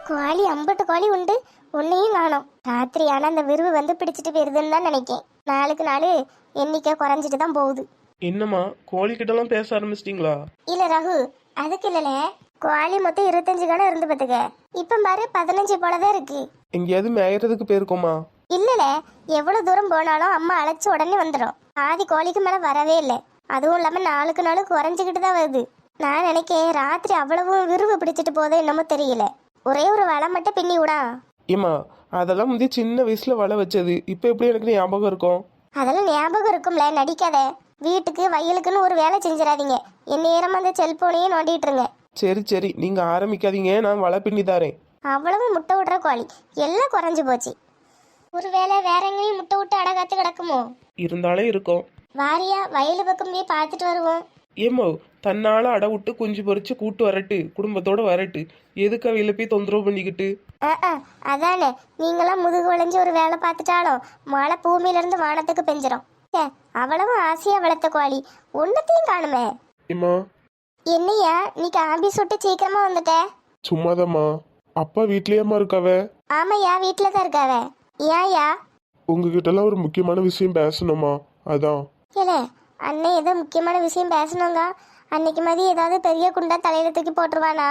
கோழி அம்பட்டு கோழி உண்டு, ஒன்னையும் காணோம். ராத்திரி ஆனா அந்த விருவு வந்து பிடிச்சிட்டு போயிருதுன்னு தான் நினைக்கேன். நாளுக்கு நாள் எண்ணிக்கை குறைஞ்சிட்டு தான் போகுது. என்னம்மா கோழிக்கிட்டலாம் பேச ஆரம்பிச்சிட்டிங்களா? இல்ல ரகு, அதுக்கு இல்லல. கோழி மொத்தம் 25 கடை இருந்து பாத்துக்க. இப்ப பாரு 15 போலதான் இருக்கு. எங்கேயாவது மேயறதுக்கு போயிருக்கோமா? இல்லல, எவ்வளவு தூரம் போனாலும் அம்மா அழைச்சு உடனே வந்துடும். ஆதி கோழிக்கு மேல வரவே இல்லை. அதுவும் இல்லாம நாளுக்கு நாள் குறைஞ்சிக்கிட்டு தான் வருது. நான் நினைக்கேன் ராத்திரி அவ்வளவு விருவு பிடிச்சிட்டு போதோ என்னமோ தெரியல. ஒரே ஒரு வலை மட்டும் பின்னி விடா. ஏம்மா அதெல்லாம் முந்தைய சின்ன வயசுல வலை வச்சது, இப்போ எப்படி எனக்கு ஞாபகம் இருக்கும்? அதெல்லாம் ஞாபகம் இருக்கும்ல, நடிக்காத. வீட்டுக்கு வயலுக்குன்னு ஒரு வேலை செஞ்சிடாதீங்க. என் நேரம் அந்த செல்போனையே நோண்டிட்டு இருங்க. சரி சரி, நீங்க ஆரம்பிக்காதீங்க, நான் வலை பின்னி தாரேன். அவ்வளவு முட்டை விடுற கோழி எல்லாம் குறைஞ்சு போச்சு. ஒருவேளை வேற எங்கேயும் முட்டை விட்டு அடகாத்து கிடக்குமோ? இருந்தாலே இருக்கும். வாரியா, வயலு பக்கம் போய் பார்த்துட்டு வருவோம். ஏம்மா தன்னால அடை விட்டு குஞ்சு பொறிச்சு கூட்டு வரட்டு, குடும்பத்தோட வரட்டு. எதுக்கு அவையில போய் தொந்தரவு பண்ணிக்கிட்டு? அதானே, நீங்களாம் முதுகு வளைஞ்சு ஒரு வேலை பார்த்துட்டாலும் மழை பூமியில இருந்து வானத்துக்கு பெஞ்சிரும். அவ்வளவு ஆசையா வளர்த்த கோழி ஒன்னத்தையும் காணுமே. ஏம்மா என்னையா இன்னைக்கு ஆபீஸ் விட்டு சீக்கிரமா வந்துட்ட? சும்மாதாம்மா. அப்பா வீட்லயேம்மா இருக்காவ? ஆமாய்யா, வீட்டுல தான் இருக்காவ. ஏன்யா? உங்ககிட்ட எல்லாம் ஒரு முக்கியமான விஷயம் பேசணுமா, அதான். இல்ல, அண்ணன் ஏதோ முக்கியமான விஷயம் பேசணுங்க. அன்னைக்கு மாதிரி ஏதாவது பெரிய குண்டா தலையில தூக்கி போட்டுருவானா?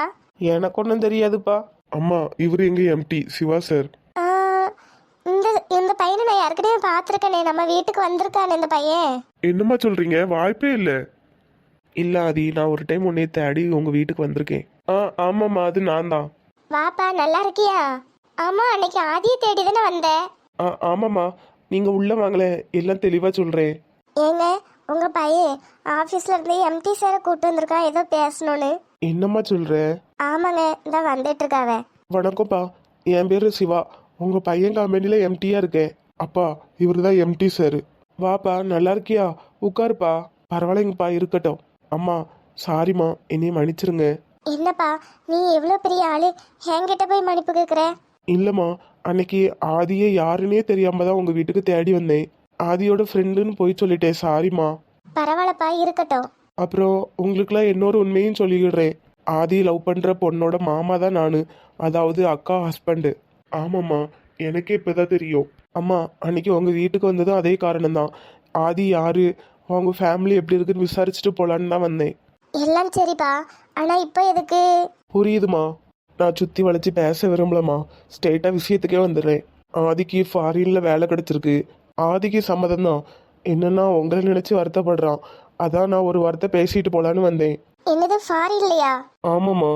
எனக்கு ஒன்றும் தெரியாதுப்பா. அம்மா இவர் எங்க எம்டி சிவா சார். இந்த இந்த பையனை நான் யாருக்கிட்டே பார்த்துருக்கேனே. நம்ம வீட்டுக்கு வந்திருக்கானே இந்த பையன். என்னம்மா சொல்றீங்க? வாய்ப்பே இல்லை. இல்ல ஆதி, நான் ஒரு டைம் உன்னை தேடி உங்க வீட்டுக்கு வந்திருக்கேன். ஆமாம்மா, அது நான் தான். வாப்பா, நல்லா இருக்கியா? ஆமா, அன்னைக்கு ஆதியை தேடி தானே வந்த. ஆமாம்மா, நீங்க உள்ள வாங்களே, எல்லாம் தெளிவா சொல்றேன். ஏங்க, உங்க பையன் ஆபீஸ்ல இருந்து எம்டி சாரை கூட்டு வந்திருக்கான், ஏதோ பேசணும்னு. என்னம்மா சொல்ற? ஆமாங்க, இந்த வந்துட்டு இருக்காவ. வணக்கம்ப்பா, என் பேரு சிவா. உங்க பையன் கம்பெனில எம்டியா இருக்கேன். அப்பா இவரு தான் எம்டி சார். வாப்பா, நல்லா இருக்கியா? உட்காருப்பா. பரவாயில்லைங்கப்பா, இருக்கட்டும். அம்மா சாரிம்மா, என்னைய மன்னிச்சிருங்க. என்னப்பா நீ எவ்வளவு பெரிய ஆளு, என்கிட்ட போய் மன்னிப்பு கேக்குற? இல்லம்மா, அன்னைக்கு ஆதியே யாருன்னே தெரியாம தான் உங்க வீட்டுக்கு தேடி வந்தேன். ஆதியோட ஃப்ரெண்டுன்னு போய் சொல்லிட்டேன், சாரிம்மா. பரவாயில்லப்பா, இருக்கட்டும். அப்புறம் உங்களுக்குலாம் இன்னொரு உண்மையும் சொல்லிடுறேன். ஆதி லவ் பண்ற பொண்ணோட மாமா தான் நானு, அதாவது அக்கா ஹஸ்பண்டு. ஆமாம்மா, எனக்கே இப்பதான் தெரியும். அம்மா அன்னைக்கு உங்க வீட்டுக்கு வந்ததும் அதே காரணம் தான். ஆதி யாரு, அவங்க ஃபேமிலி எப்படி இருக்குன்னு விசாரிச்சுட்டு போலான்னு தான் வந்தேன். எல்லாம் சரிப்பா, ஆனா இப்போ எதுக்கு? புரியுதுமா, நான் சுத்தி வளைச்சு பேச விரும்பலம்மா. ஸ்ட்ரெயிட்டா விஷயத்துக்கே வந்துடுறேன். ஆதிக்கு ஃபாரின்ல வேலை கிடைச்சிருக்கு. ஆதிக்கு சம்மதம் தான். என்னன்னா உங்களை நினைச்சு வருத்தப்படுறான். அதான் நான் ஒரு வார்த்தை பேசிட்டு போலான்னு வந்தேன். என்னது, ஃபாரின் இல்லையா? ஆமாம்மா,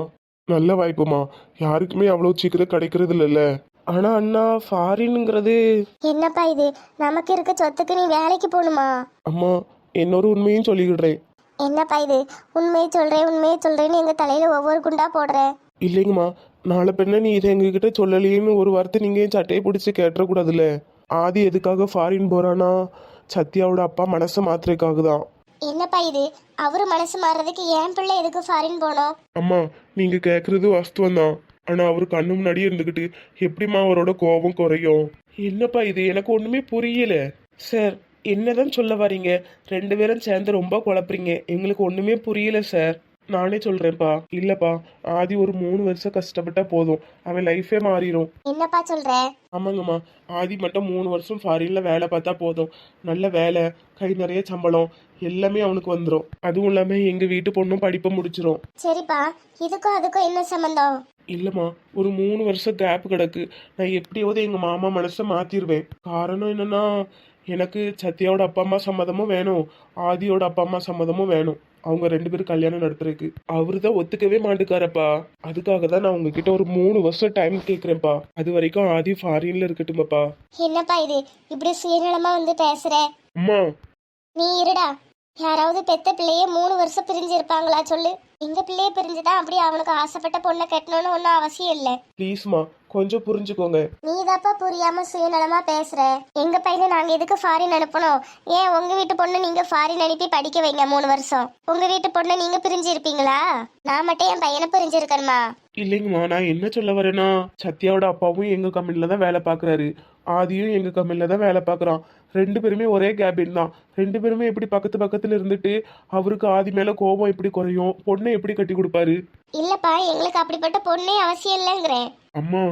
நல்ல வாய்ப்புமா. யாருக்குமே அவ்வளோ சீக்கிரம் கிடைக்கிறது இல்லைல்ல. ஆனா அண்ணா, ஃபாரின்ங்கிறது. என்னப்பா இது, நமக்கு இருக்க சொத்துக்கு நீ வேலைக்கு போகணுமா? அம்மா இன்னொரு உண்மையும் சொல்லிக்கிடுறேன். என்னப்பா இது, உண்மையை சொல்றேன் உண்மையை சொல்றேன்னு எங்க தலையில ஒவ்வொரு குண்டா போடுற. இல்லைங்கம்மா, நாளை பின்ன நீ இதை எங்ககிட்ட சொல்லலையேன்னு ஒரு வார்த்தை நீங்க சட்டையை பிடிச்சி கேட்டுறக்கூடாதுல்ல. ஆதி எதுக்காக ஃபாரின் போறானா, சத்யாவோட அப்பா மனசை மாத்திரைக்காக தான். என்னப்பா இது, அவரு மனசு மாறுறதுக்கு என் பிள்ளை எதுக்கு ஃபாரின் போனோம்? அம்மா நீங்க கேக்குறது வாஸ்தவம் தான். ஆனா அவர் கண்ணு முன்னாடியே இருந்துகிட்டு எப்படிம்மா அவரோட கோபம் குறையும்? என்னப்பா இது, எனக்கு ஒண்ணுமே புரியல. சார் என்னதான் சொல்ல வரீங்க? ரெண்டு பேரும் சேர்ந்து ரொம்ப குழப்பறீங்க. எங்களுக்கு ஒண்ணுமே புரியல சார். நானே சொல்றேன்ப்பா. இல்லப்பா, ஆதி ஒரு 3 வருஷம் கஷ்டப்பட்டா போதும், அவன் லைஃபே மாறிடும். என்னப்பா சொல்ற? ஆமாங்கம்மா, ஆதி மட்டும் 3 வருஷம் ஃபாரின்ல வேலை பார்த்தா போதும். நல்ல வேலை, கை நிறைய சம்பளம், எல்லாமே அவனுக்கு வந்துடும். அதுவும் இல்லாம எங்க வீட்டு பொண்ணும் படிப்பை முடிச்சிடும். சரிப்பா, இதுக்கும் அதுக்கும் என்ன சம்பந்தம்? இல்லம்மா, ஒரு 3 வருஷம் கேப் கிடக்கு. நான் எப்படியாவது எங்க மாமா மனசை மாத்திருவேன். காரணம் என்னன்னா, எனக்கு சத்யாவோட அப்பா அம்மா சம்மதமும் வேணும், ஆதியோட அப்பா அம்மா சம்மதமும் வேணும். அவங்க 2 பேரும் கல்யாணம் நடத்துறதுக்கு அவரு தான் ஒத்துக்கவே மாட்டுக்காரப்பா. அதுக்காக தான் நான் உங்ககிட்ட ஒரு 3 வருஷம் டைம் கேட்குறேன்ப்பா. அது வரைக்கும் ஆதி ஃபாரின்ல இருக்கட்டுமாப்பா. என்னப்பா இது, இப்படி சுயநலமா வந்து பேசுற? அம்மா நீ இருடா. யாராவது பெத்த பிள்ளையே 3 வருஷம் பிரிஞ்சு இருப்பாங்களா சொல்லு? எங்க பிள்ளைய பிரிஞ்சுதான் அப்படி அவனுக்கு ஆசைப்பட்ட பொண்ணை கட்டணும்னு ஒன்றும் அவசியம் இல்லை. ப்ளீஸ்மா, கொஞ்சம் புரிஞ்சுக்கோங்க. நீதாப்பா புரியாம சுயநலமா பேசுற. எங்க பையனை நாங்க எதுக்கு ஃபாரின் அனுப்பணும்? ஏன் உங்க வீட்டு பொண்ணு நீங்க ஃபாரின் அனுப்பி படிக்க வைங்க 3 வருஷம். உங்க வீட்டு பொண்ணை நீங்க பிரிஞ்சு இருப்பீங்களா? நான் மட்டும் என் பையனை பிரிஞ்சு இருக்கணுமா? இல்லைங்கம்மா, நான் என்ன சொல்ல வரேன்னா, சத்யாவோட அப்பாவும் எங்க கம்பெனில தான் வேலை பார்க்குறாரு, ஆதியும் எங்க கம்பெனில தான் வேலை பார்க்குறான். ரெண்டு பேருமே ஒரே கேபின் தான். ரெண்டு பேருமே எப்படி பக்கத்து பக்கத்துல இருந்துட்டு அவருக்கு ஆதி மேல கோபம் எப்படி குறையும்? பொண்ணை எப்படி கட்டி கொடுப்பாரு? இல்லப்பா, எங்களுக்கு அப்படிப்பட்ட பொண்ணே அவசியம் இல்லைங்கிறேன். அம்மா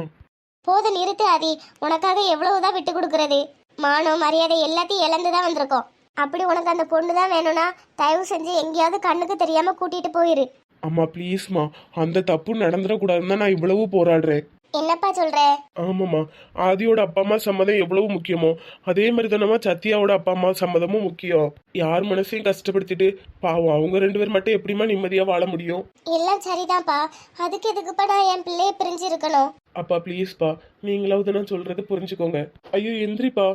போத நிறுத்து ஆதி. உனக்காக எவ்வளவுதான் விட்டு கொடுக்கறது? மானம் மரியாதை எல்லாத்தையும் இழந்துதான் வந்திருக்கோம். அப்படி உனக்கு அந்த பொண்ணு தான் வேணும்னா தயவு செஞ்சு எங்கேயாவது கண்ணுக்கு தெரியாம கூட்டிட்டு போயிரு. அம்மா ப்ளீஸ்மா, அந்த தப்பு நடந்துடக்கூடாதுன்னு தான் நான் இவ்வளவு போராடுறேன். என்னப்பா சொல்ற? ஆமாம்மா, ஆதியோட அப்பா அம்மா சம்மதம் எவ்வளவு முக்கியமோ அதே மாதிரி தானம்மா சத்யாவோட அப்பா அம்மா சம்மதமும் முக்கியம். யார் மனசையும் கஷ்டப்படுத்திட்டு பாவம் அவங்க ரெண்டு பேர் மட்டும் எப்படிமா நிம்மதியா வாழ முடியும்? எல்லாம் சரிதான்ப்பா. அதுக்கு எதுக்குப்பா நான் என் பிள்ளைய பிரிஞ்சு இருக்கணும்? அப்பா ப்ளீஸ்ப்பா, நீங்களாவது நான் சொல்றது புரிஞ்சுக்கோங்க. ஐயோ எந்திரிப்பா,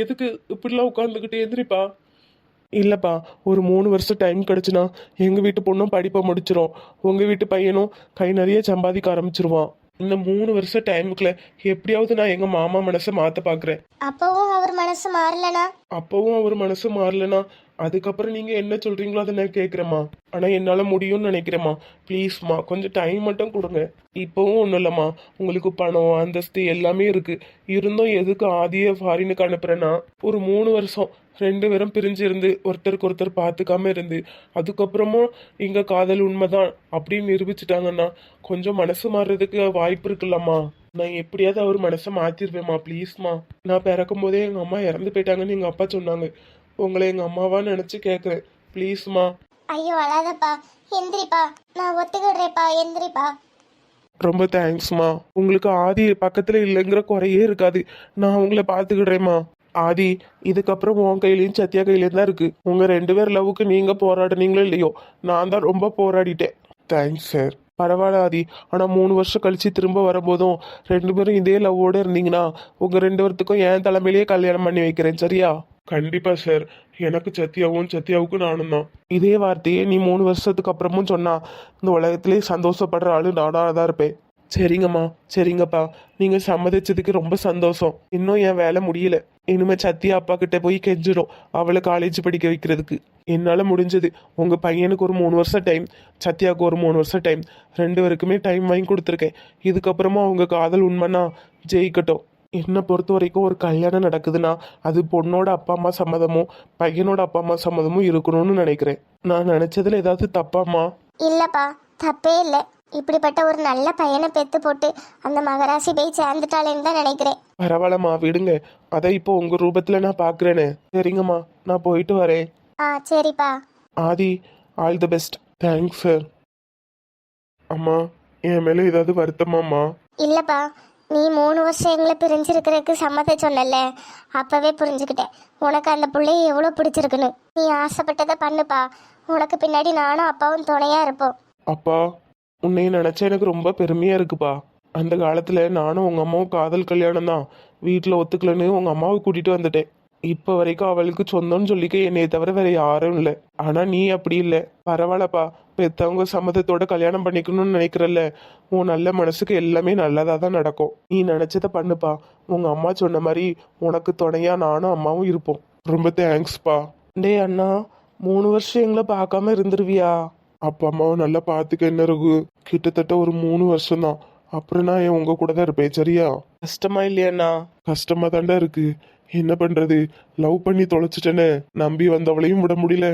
எதுக்கு இப்படிலாம் உட்காந்துக்கிட்டு? எந்திரிப்பா. இல்லைப்பா, ஒரு 3 வருஷம் டைம் கிடச்சுன்னா எங்கள் வீட்டு பொண்ணும் படிப்பை முடிச்சிரும், உங்கள் வீட்டு பையனும் கை நிறைய சம்பாதிக்க ஆரம்பிச்சிருவான். இந்த 3 வருஷம் டைமுக்குள்ள எப்படியாவது நான் எங்கள் மாமா மனசை மாற்ற பார்க்குறேன். அப்பவும் அவர் மனசு மாறலனா? அப்பவும் அவர் மனசு மாறலனா அதுக்கப்புறம் நீங்கள் என்ன சொல்கிறீங்களோ அதை நான் கேட்குறேம்மா. ஆனால் என்னால் முடியும்னு நினைக்கிறேம்மா. ப்ளீஸ்மா, கொஞ்சம் டைம் மட்டும் கொடுங்க. இப்போவும் ஒன்றும் இல்லைம்மா, உங்களுக்கு பணம் அந்தஸ்து எல்லாமே இருக்குது. இருந்தும் எதுக்கு ஆதியை ஃபாரினுக்கு அனுப்புகிறேன்னா, ஒரு 3 வருஷம் ரெண்டு பேரும் பிரிஞ்சு இருந்து ஒருத்தருக்கு ஒருத்தர் பார்த்துக்காம இருந்து அதுக்கப்புறமும் இங்கே காதல் உண்மைதான் அப்படின்னு நிரூபிச்சிட்டாங்கன்னா கொஞ்சம் மனசு மாறுறதுக்கு வாய்ப்பு இருக்குல்லம்மா. நான் எப்படியாவது அவர் மனசை மாற்றிடுவேம்மா. ப்ளீஸ்மா. நான் பிறக்கும் போதே எங்கள் அம்மா இறந்து போயிட்டாங்கன்னு எங்கள் அப்பா சொன்னாங்க. உங்களை எங்கள் அம்மாவான்னு நினச்சி கேட்குறேன். ப்ளீஸ்மா. ஐயோ அழாதப்பா, எந்திரிப்பா. நான் ஒத்துக்கிடுறேப்பா, எந்திரிப்பா. ரொம்ப தேங்க்ஸ்மா. உங்களுக்கு ஆதி பக்கத்தில் இல்லைங்கிற குறையே இருக்காது. நான் உங்களை பார்த்துக்கிடுறேம்மா. ஆதி, இதுக்கப்புறம் உன் கையிலையும் சத்யா கையிலையும் தான் இருக்கு. உங்க ரெண்டு பேர் லவ்வுக்கு நீங்க போராடுனீங்களோ இல்லையோ, நான் தான் ரொம்ப போராடிட்டேன். Thanks sir. பரவாயில்ல ஆதி, ஆனால் 3 வருஷம் கழிச்சு திரும்ப வரும்போதும் ரெண்டு பேரும் இதே லவ்வோடு இருந்தீங்கன்னா உங்க ரெண்டு பேர்த்துக்கும் என் தலைமையிலேயே கல்யாணம் பண்ணி வைக்கிறேன், சரியா? கண்டிப்பா சார். எனக்கு சத்யாவுக்கும் நானும் தான். இதே வார்த்தையே நீ 3 வருஷத்துக்கு அப்புறமும் சொன்னா இந்த உலகத்திலேயே சந்தோஷப்படுற ஆளு நானாக தான் இருப்பேன். சரிங்கம்மா, சரிங்கப்பா. நீங்க சம்மதிச்சதுக்கு ரொம்ப சந்தோஷம். இன்னும் என் வேலை முடியல. இனிமே சத்யா அப்பா கிட்ட போய் கெஞ்சிடும் அவளை காலேஜ் படிக்க வைக்கிறதுக்கு. என்னால முடிஞ்சது. உங்க பையனுக்கு ஒரு 3 வருஷம் டைம், சத்யாவுக்கு ஒரு 3 வருஷம் டைம், ரெண்டு பேருக்குமே டைம் வாங்கி கொடுத்துருக்கேன். இதுக்கப்புறமா அவங்க காதல் உண்மைன்னா ஜெயிக்கட்டும். என்னை பொறுத்த வரைக்கும் ஒரு கல்யாணம் நடக்குதுன்னா அது பொண்ணோட அப்பா அம்மா சம்மதமும் பையனோட அப்பா அம்மா சம்மதமும் இருக்கணும்னு நினைக்கிறேன். நான் நினைச்சதுல ஏதாவது தப்பாம்மா? இல்லப்பா, தப்பே இல்லை. இப்படிப்பட்ட ஒரு நல்ல பையனை பெத்து போட்டு அந்த மகராசி போய் சேர்ந்துட்டாளேன்னு தான் நினைக்கிறேன். பரவாயில்லம்மா, விடுங்க. அதை இப்போ உங்க ரூபத்துல நான் பாக்குறேனே. சரிங்கம்மா, நான் போயிட்டு வரேன். சரிப்பா. Aadhi, all the best. Thanks sir. அம்மா, என் மேல ஏதாவது வருத்தமாம்மா? இல்லப்பா, நீ 3 வருஷம் எங்களை பிரிஞ்சிருக்கிறதுக்கு சம்மதம் சொன்னல, அப்பவே புரிஞ்சுக்கிட்டேன் உனக்கு அந்த பிள்ளைய எவ்வளோ பிடிச்சிருக்குன்னு. நீ ஆசைப்பட்டதை பண்ணுப்பா. உனக்கு பின்னாடி நானும் அப்பாவும் துணையா இருப்போம். அப்பா, உன்னை நினைச்சா எனக்கு ரொம்ப பெருமையா இருக்குப்பா. அந்த காலத்துல நானும் உங்க அம்மாவும் காதல் கல்யாணம் தான். வீட்டில் ஒத்துக்கலன்னு உங்க அம்மாவை கூட்டிட்டு வந்துட்டேன். இப்போ வரைக்கும் அவளுக்கு சொந்தம்னு சொல்லிக்க என்னைய தவிர வேற யாரும் இல்லை. ஆனா நீ அப்படி இல்லை. பரவாயில்லப்பா, பெத்தவங்க சம்மதத்தோட கல்யாணம் பண்ணிக்கணும்னு நினைக்கிறல்ல, உன் நல்ல மனசுக்கு எல்லாமே நல்லதா தான் நடக்கும். நீ நினைச்சத பண்ணுப்பா. உங்க அம்மா சொன்ன மாதிரி உனக்கு துணையா நானும் அம்மாவும் இருப்போம். ரொம்ப தேங்க்ஸ்ப்பா. டே அண்ணா, 3 வருஷம் எங்களை பார்க்காம இருந்துருவியா? அப்பா அம்மாவை நல்லா பார்த்துக்க. என்ன இருக்கு, கிட்டத்தட்ட ஒரு 3 வருஷம் தான். அப்புறம் நான் உங்க கூட தான் இருப்பேன், சரியா? கஷ்டமா இல்லையாண்ணா? கஷ்டமா தாண்டா இருக்கு. என்ன பண்றது, லவ் பண்ணி தொலைச்சிட்டேன்னு நம்பி வந்தவளையும் விட முடியல,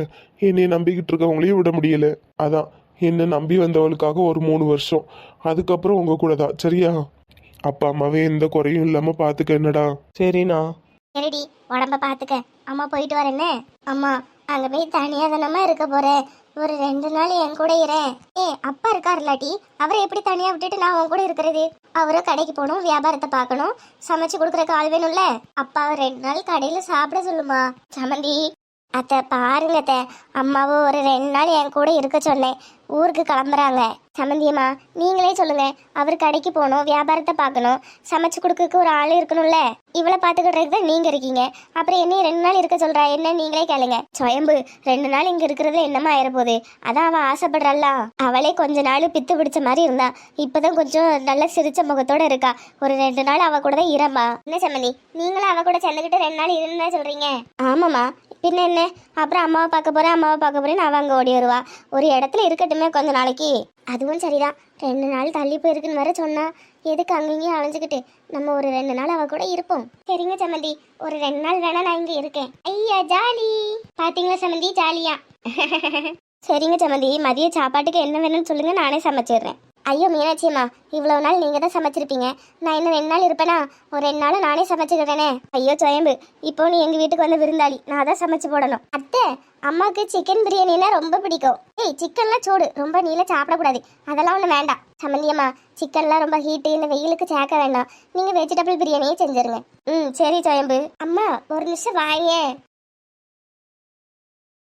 என்னை நம்பிக்கிட்டு இருக்கவங்களையும் விட முடியல. அதான் என்னை நம்பி வந்தவளுக்காக ஒரு 3 வருஷம், அதுக்கப்புறம் உங்க கூட தான், சரியா? அப்பா அம்மாவே எந்த குறையும் இல்லாம பாத்துக்க. என்னடா? சரிண்ணா. சரிடி, உடம்ப பார்த்துக்க. அம்மா போயிட்டு வரேன்னே. அம்மா, அங்கே போய் தனியாக தானம்மா இருக்க போகிறேன். ஒரு 2 நாள் என் கூட இரேன். அப்பா இருக்காருலாட்டி அவரை எப்படி தனியாக விட்டுட்டு நான் உன் கூட இருக்கிறது? அவரும் கடைக்கு போகணும், வியாபாரத்தை பார்க்கணும், சமைச்சு கொடுக்குறக்கு ஆள் வேணும்ல. அப்பாவை 2 நாள் கடையில் சாப்பிட சொல்லுமா. சமந்தி அத்தை பாருங்க அத்தை, அம்மாவும் ஒரு 2 நாள் என் கூட இருக்க சொன்னேன். ஊருக்கு கிளம்புறாங்க. சம்மந்தியம்மா, நீங்களே சொல்லுங்க. அவர் கடைக்கு போகணும், வியாபாரத்தை பார்க்கணும், சமைச்சு கொடுக்கறதுக்கு ஒரு ஆள் இருக்கணும்ல. இவளை பார்த்துக்கிட்டதுக்கு தான் நீங்க இருக்கீங்க. அப்புறம் என்னையும் 2 நாள் இருக்க சொல்றா என்ன? நீங்களே கேளுங்க. சுயம்பு 2 நாள் இங்க இருக்கிறதுல என்னமா ஆயிரப்போகுது? அதான் அவ ஆசைப்படுறாளா. அவளே கொஞ்ச நாள் பித்து பிடிச்ச மாதிரி இருந்தா, இப்பதான் கொஞ்சம் நல்ல சிரிச்ச முகத்தோட இருக்கா. ஒரு 2 நாள் அவ கூட தான் இரம்மா. என்ன சம்மந்தி, நீங்களும் அவ கூட சேர்ந்துக்கிட்டு 2 நாள் இருந்தா சொல்றீங்க? ஆமாம்மா, பின்ன என்ன? அப்புறம் அம்மாவை பார்க்க போறேன் அவ அங்கே ஓடி வருவா. ஒரு இடத்துல இருக்கட்டுமே கொஞ்ச நாளைக்கு. அதுவும் சரிதான். 2 நாள் தள்ளி போயிருக்குன்னு வர சொன்னா எதுக்கு அங்கங்கேயும் அலைஞ்சுக்கிட்டு நம்ம ஒரு 2 நாள் அவ கூட இருப்போம். சரிங்க சம்மந்தி, ஒரு 2 நாள் வேணா நான் இங்க இருக்கேன். ஐயா ஜாலி. பாத்தீங்களா சம்மந்தி, ஜாலியா. சரிங்க சம்மந்தி, மதிய சாப்பாட்டுக்கு என்ன வேணும்னு சொல்லுங்க, நானே சமைச்சிடுறேன். ஐயோ மீனாட்சியம்மா, இவ்வளவு நாள் நீங்க தான் சமைச்சிருப்பீங்க, நான் இன்னும் 2 நாள் இருப்பேனா? ஒரு 2 நாள் நானே சமைச்சுக்கிறேனே. ஐயோ சுயம்பு, இப்போ நீ எங்க வீட்டுக்கு வந்து விருந்தாளி, நான் தான் சமைச்சு போடணும். அத்தை, அம்மாக்கு சிக்கன் பிரியாணினா ரொம்ப பிடிக்கும். ஏய், சிக்கன்லாம் சூடு, ரொம்ப நீல சாப்பிடக்கூடாது, அதெல்லாம் ஒன்றும் வேண்டாம். சம்மந்தியம்மா, சிக்கன்லாம் ரொம்ப ஹீட்டு, இந்த வெயிலுக்கு சேர்க்க வேண்டாம், நீங்க வெஜிடபிள் பிரியாணியே செஞ்சிருங்க. ம் சரி சுயம்பு. அம்மா ஒரு நிமிஷம் வாங்க.